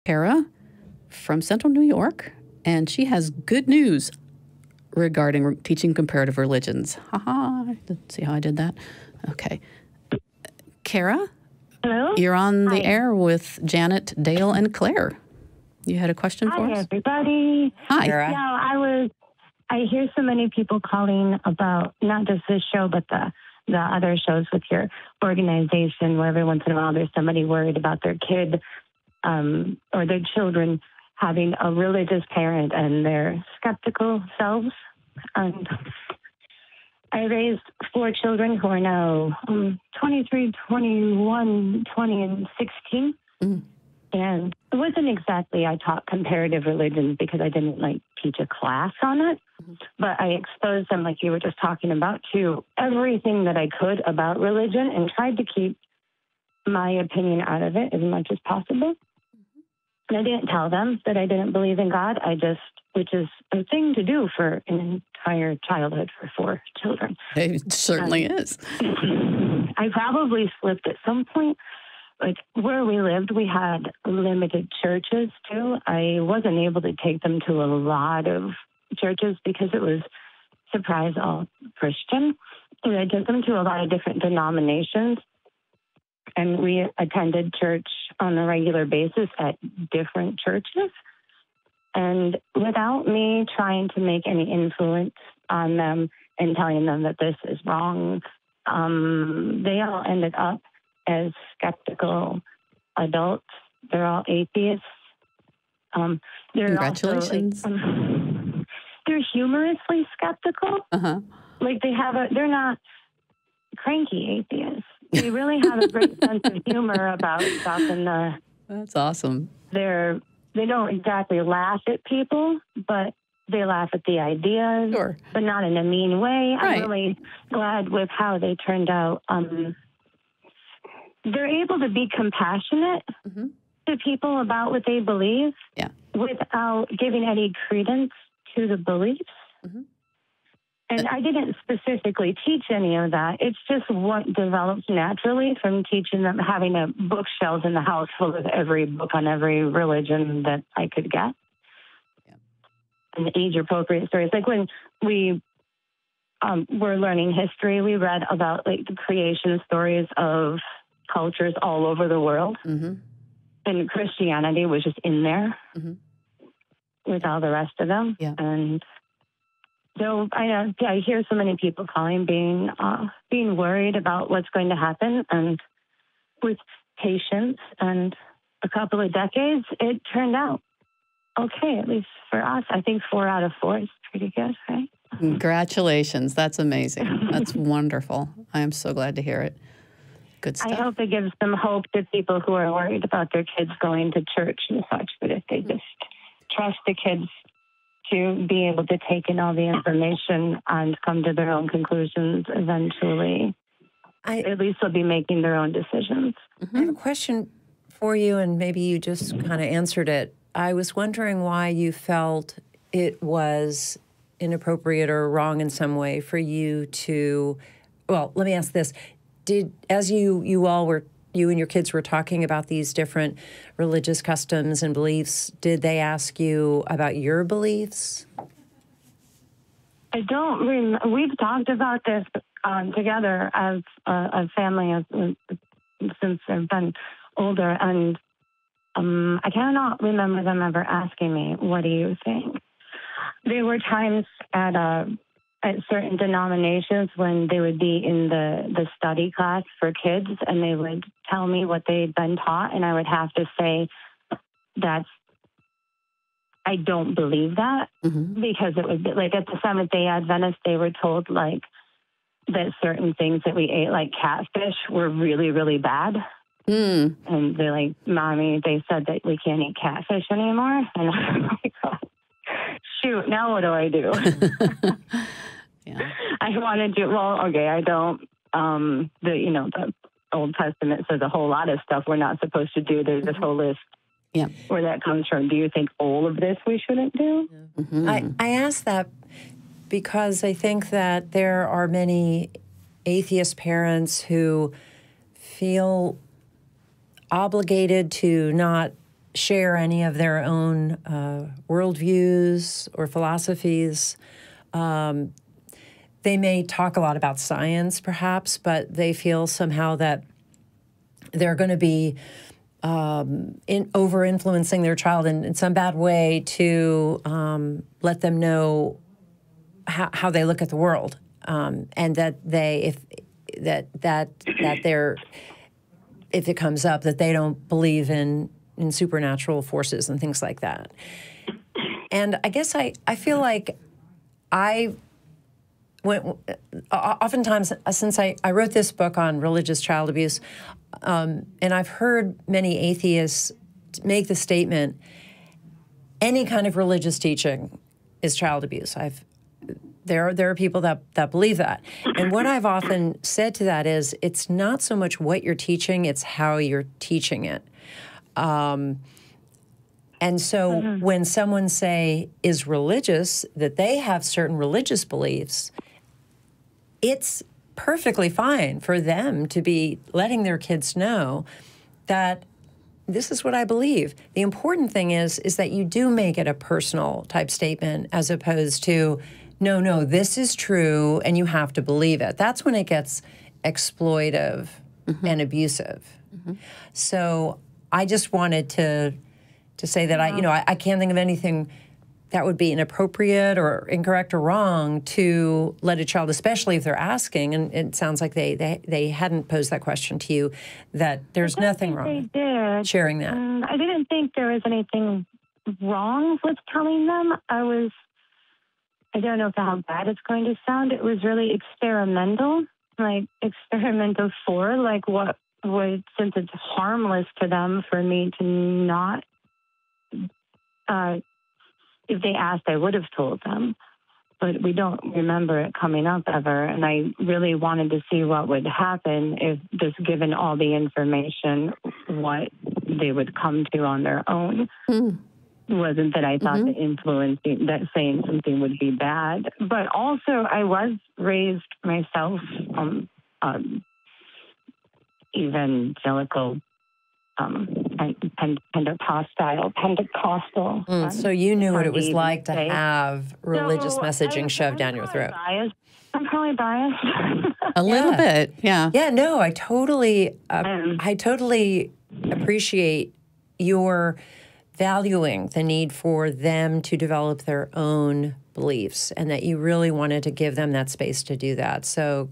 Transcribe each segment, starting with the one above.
Kerra from Central New York, and she has good news regarding teaching comparative religions. Haha, see how I did that? Okay. Kerra? Hello? You're on the Hi. air with Janet, Dale, and Claire. You had a question for us? Hi, everybody. Hi. No, I hear so many people calling about not just this show, but the other shows with your organization, where every once in a while there's somebody worried about their kid or their children having a religious parent and their skeptical selves. And I raised 4 children who are now 23, 21, 20, and 16. Mm. And it wasn't exactly I taught comparative religion because I didn't teach a class on it, but I exposed them, like you were just talking about, to everything that I could about religion and tried to keep my opinion out of it as much as possible. And I didn't tell them that I didn't believe in God. Which is a thing to do for an entire childhood for 4 children. It certainly is. I probably slipped at some point. Like where we lived, we had limited churches too. I wasn't able to take them to a lot of churches because it was, surprise, all Christian. And I took them to a lot of different denominations. And we attended church on a regular basis at different churches. And without me trying to make any influence on them and telling them that this is wrong, they all ended up as skeptical adults. They're all atheists. Congratulations. Also, they're humorously skeptical. Uh-huh. They're not cranky atheists. They really have a great sense of humor about stuff, and that's awesome. They don't exactly laugh at people, but they laugh at the ideas, sure, but not in a mean way. Right. I'm really glad with how they turned out. They're able to be compassionate to people about what they believe without giving any credence to the beliefs. Mm-hmm. And I didn't specifically teach any of that. It's just what develops naturally from teaching them, having a bookshelf in the house full of every book on every religion that I could get. Yeah. And age-appropriate stories. Like when we were learning history, we read about the creation stories of cultures all over the world. Mm-hmm. And Christianity was just in there with all the rest of them. Yeah. And so I hear so many people calling, being worried about what's going to happen, and with patience and a couple of decades, it turned out okay. At least for us, I think 4 out of 4 is pretty good, right? Congratulations! That's amazing. That's wonderful. I am so glad to hear it. Good stuff. I hope it gives some hope to people who are worried about their kids going to church and such. But if they just trust the kids to be able to take in all the information and come to their own conclusions eventually, at least they'll be making their own decisions. I have a question for you, and maybe you just kind of answered it. I was wondering why you felt it was inappropriate or wrong in some way for you to, well, let me ask this. As you and your kids were talking about these different religious customs and beliefs, did they ask you about your beliefs? I don't remember. We've talked about this together as a family since I've been older, and I cannot remember them ever asking me, what do you think? There were times at certain denominations when they would be in the study class for kids, and they would tell me what they'd been taught, and I would have to say I don't believe that, because it would be like at the Seventh-day Adventist, they were told that certain things that we ate, like catfish, were really, really bad. And they're like, Mommy, they said that we can't eat catfish anymore. And I'm like, oh, shoot, now what do I do? Yeah. I want to do, I don't, the Old Testament says a whole lot of stuff we're not supposed to do. There's this whole list where that comes from. Do you think all of this we shouldn't do? I ask that because I think that there are many atheist parents who feel obligated to not share any of their own worldviews or philosophies. They may talk a lot about science, perhaps, but they feel somehow that they're going to be over-influencing their child in some bad way to let them know how they look at the world, and that they, if it comes up, that they don't believe in supernatural forces and things like that. And I guess I feel like oftentimes since I wrote this book on religious child abuse, and I've heard many atheists make the statement, any kind of religious teaching is child abuse. There are people that believe that. And what I've often said to that is, it's not so much what you're teaching, it's how you're teaching it. And so when someone, say, is religious, that they have certain religious beliefs, it's perfectly fine for them to be letting their kids know that this is what I believe. The important thing is that you do make it a personal type statement, as opposed to, no, this is true and you have to believe it. That's when it gets exploitive and abusive. So I just wanted to say that I can't think of anything that would be inappropriate or incorrect or wrong to let a child, especially if they're asking, and it sounds like they hadn't posed that question to you, that there's nothing wrong with sharing that. I didn't think there was anything wrong with telling them. I don't know how bad it's going to sound. It was really experimental, what would, since it's harmless to them for me to not, if they asked, I would have told them, but we don't remember it coming up ever. And I really wanted to see what would happen if, just given all the information, what they would come to on their own. It wasn't that I thought that saying something would be bad, but also I was raised myself evangelical, Pentecostal. So you knew what it was like to have religious messaging shoved down your throat. I'm probably biased. A little bit, yeah. Yeah, no, I totally appreciate your valuing the need for them to develop their own beliefs, and that you really wanted to give them that space to do that. So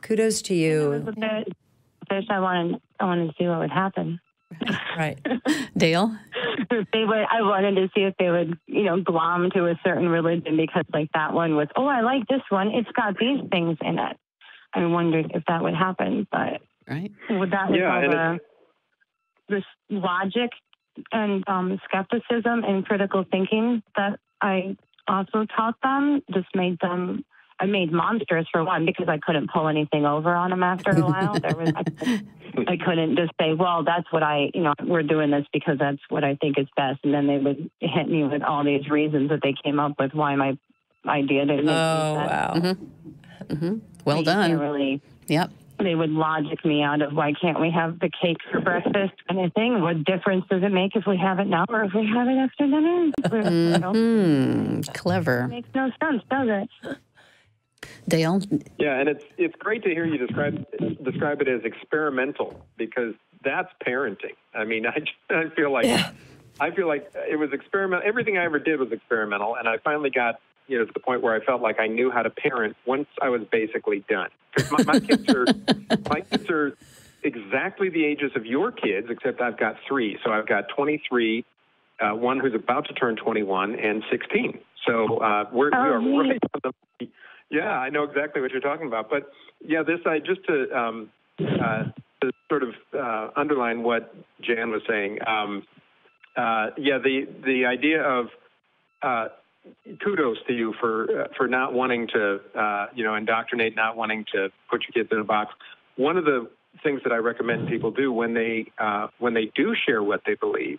kudos to you. I wanted to see what would happen. Right. Dale? I wanted to see if they would, glom to a certain religion, because like that one was, I like this one. It's got these things in it. I wondered if that would happen, but would that all this logic and skepticism and critical thinking that I also taught them just made them. I made monsters, for one, because I couldn't pull anything over on them after a while. I couldn't just say, well, that's what we're doing this because that's what I think is best. And then they would hit me with all these reasons that they came up with why my idea didn't make sense. Wow. Well done. Yep. They would logic me out of, why can't we have the cake for breakfast kind of thing? What difference does it make if we have it now or if we have it after dinner? Clever. It makes no sense, does it? Dale? Yeah, and it's great to hear you describe it as experimental, because that's parenting. I mean, I feel like it was experimental. Everything I ever did was experimental, and I finally got to the point where I felt like I knew how to parent once I was basically done. Because my kids are exactly the ages of your kids, except I've got 3. So I've got 23, one who's about to turn 21, and 16. So we are right on the. Yeah, I know exactly what you're talking about. But yeah, just to sort of underline what Jan was saying. The idea of kudos to you for not wanting to indoctrinate, not wanting to put your kids in a box. One of the things that I recommend people do when they do share what they believe,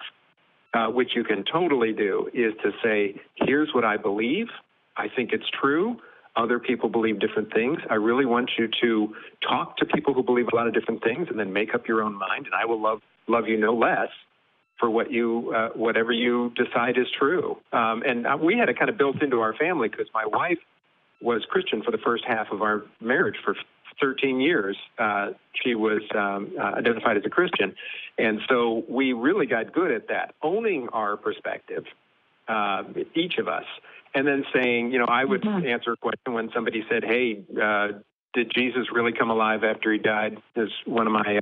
which you can totally do, is to say, here's what I believe. I think it's true. Other people believe different things. I really want you to talk to people who believe a lot of different things and then make up your own mind, and I will love you no less for whatever you decide is true. And we had it kind of built into our family because my wife was Christian for the first half of our marriage. For 13 years, she was identified as a Christian. And so we really got good at that, owning our perspective, each of us, and then saying, I would answer a question when somebody said, hey, did Jesus really come alive after he died? As one of my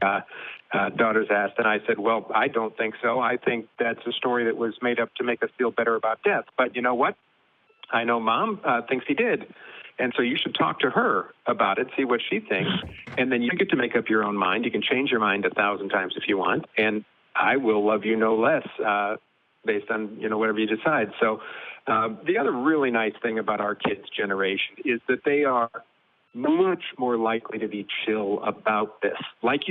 daughters asked. And I said, well, I don't think so. I think that's a story that was made up to make us feel better about death. But you know what? I know Mom thinks he did. And so you should talk to her about it, see what she thinks. And then you get to make up your own mind. You can change your mind 1,000 times if you want. And I will love you no less based on, whatever you decide. So the other really nice thing about our kids' generation is that they are much more likely to be chill about this,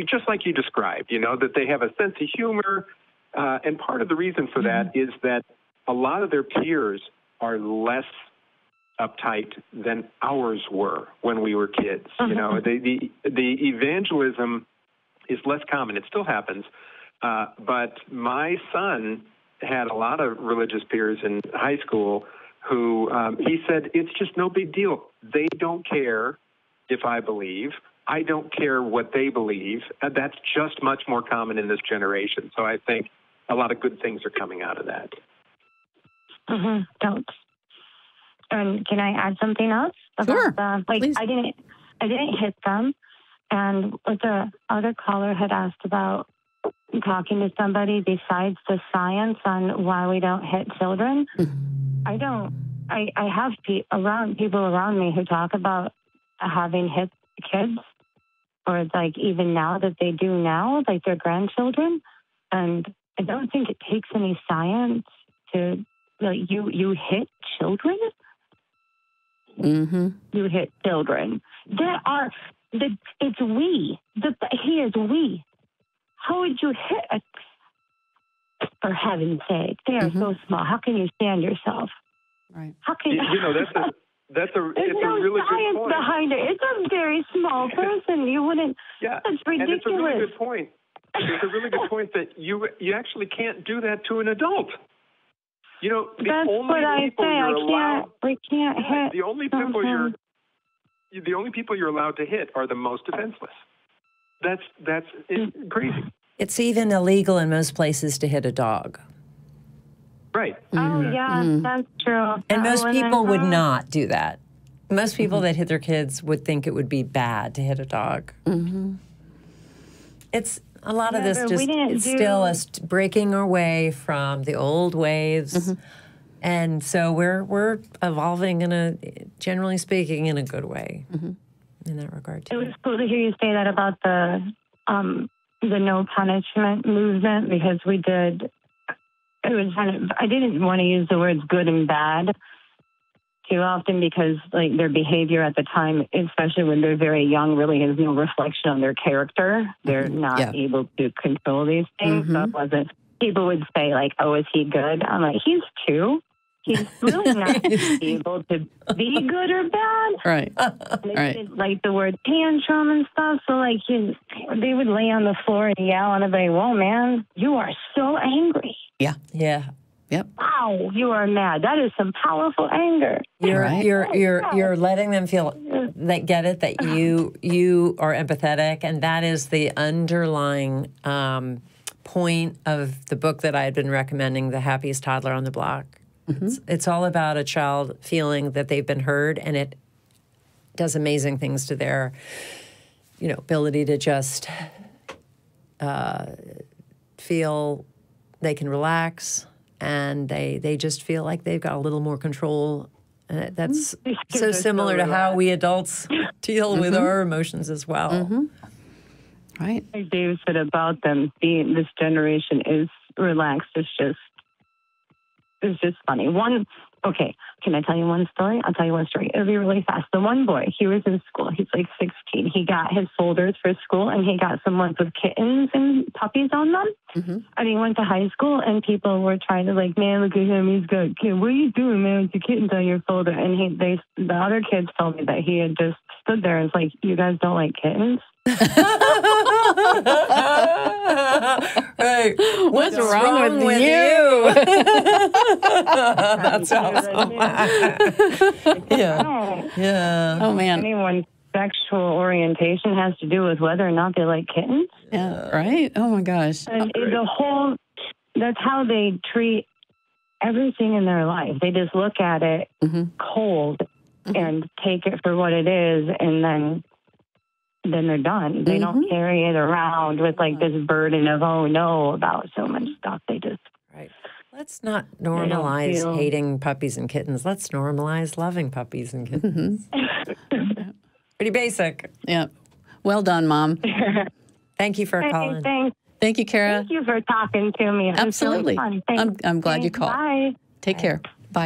just like you described, that they have a sense of humor. And part of the reason for that is that a lot of their peers are less uptight than ours were when we were kids. The evangelism is less common. It still happens. But my son had a lot of religious peers in high school who he said, it's just no big deal. They don't care if I believe. I don't care what they believe. That's just much more common in this generation. So I think a lot of good things are coming out of that. Don't. And can I add something else? Sure. Please. I didn't hit them. And what the other caller had asked about talking to somebody besides the science on why we don't hit children. I don't. I have people around me who talk about having hit kids, or like even now that they do now, like their grandchildren. And I don't think it takes any science to you hit children. You hit children. It's we. He is we. How would you hit for heaven's sake? They are so small. How can you stand yourself? Right. How can that's a There's it's no a really science good point behind it. It's a very small person. You wouldn't. Yeah, that's ridiculous. And it's a really good point. It's a really good point that you actually can't do that to an adult. That's what I say. We can't hit. The only people you're allowed to hit are the most defenseless. That's crazy. It's even illegal in most places to hit a dog. Right. Oh, yeah, that's true. And most people would not do that. Most people that hit their kids would think it would be bad to hit a dog. It's a lot of this it's still us breaking away from the old ways. And so we're evolving generally speaking, in a good way in that regard too. It was cool to hear you say that about the no punishment movement, because we did. It was I didn't want to use the words good and bad too often, because their behavior at the time, especially when they're very young, really has no reflection on their character. They're not able to control these things. So it wasn't. People would say oh, is he good? I'm like, he's 2. He's really not able to be good or bad. Right. They didn't like the word tantrum and stuff. So they would lay on the floor and yell, and I'd be like, whoa, man, you are so angry. Yeah. Yeah. Yep. Wow, you are mad. That is some powerful anger. You're letting them feel that get it, that you are empathetic, and that is the underlying point of the book that I had been recommending, The Happiest Toddler on the Block. It's all about a child feeling that they've been heard, and it does amazing things to their, ability to just feel they can relax, and they just feel like they've got a little more control. That's so similar to how we adults deal with our emotions as well. Right. Like Dave said about them being, this generation is relaxed. It's just funny. Okay, can I tell you one story? I'll tell you one story. It'll be really fast. The one boy, he was in school. He's 16. He got his folders for school, and he got some ones with kittens and puppies on them. And he went to high school, and people were trying to man, look at him. He's got a kid. What are you doing, man, with the kittens on your folder? And the other kids told me that he had just stood there and was like, you guys don't like kittens? Right. What's wrong with you? That's awesome. Yeah. Yeah. Oh, man. Anyone's sexual orientation has to do with whether or not they like kittens. Yeah, right? Oh, my gosh. And that's how they treat everything in their life. They just look at it cold and take it for what it is, and then they're done. They don't carry it around with like this burden of, oh no, about so much stuff. They just... Right. Let's not normalize hating puppies and kittens. Let's normalize loving puppies and kittens. Pretty basic. Yeah. Well done, Mom. Thank you for calling. Thanks. Thank you, Kerra. Thank you for talking to me. It Absolutely. was really fun. I'm glad you called. Bye. Take care.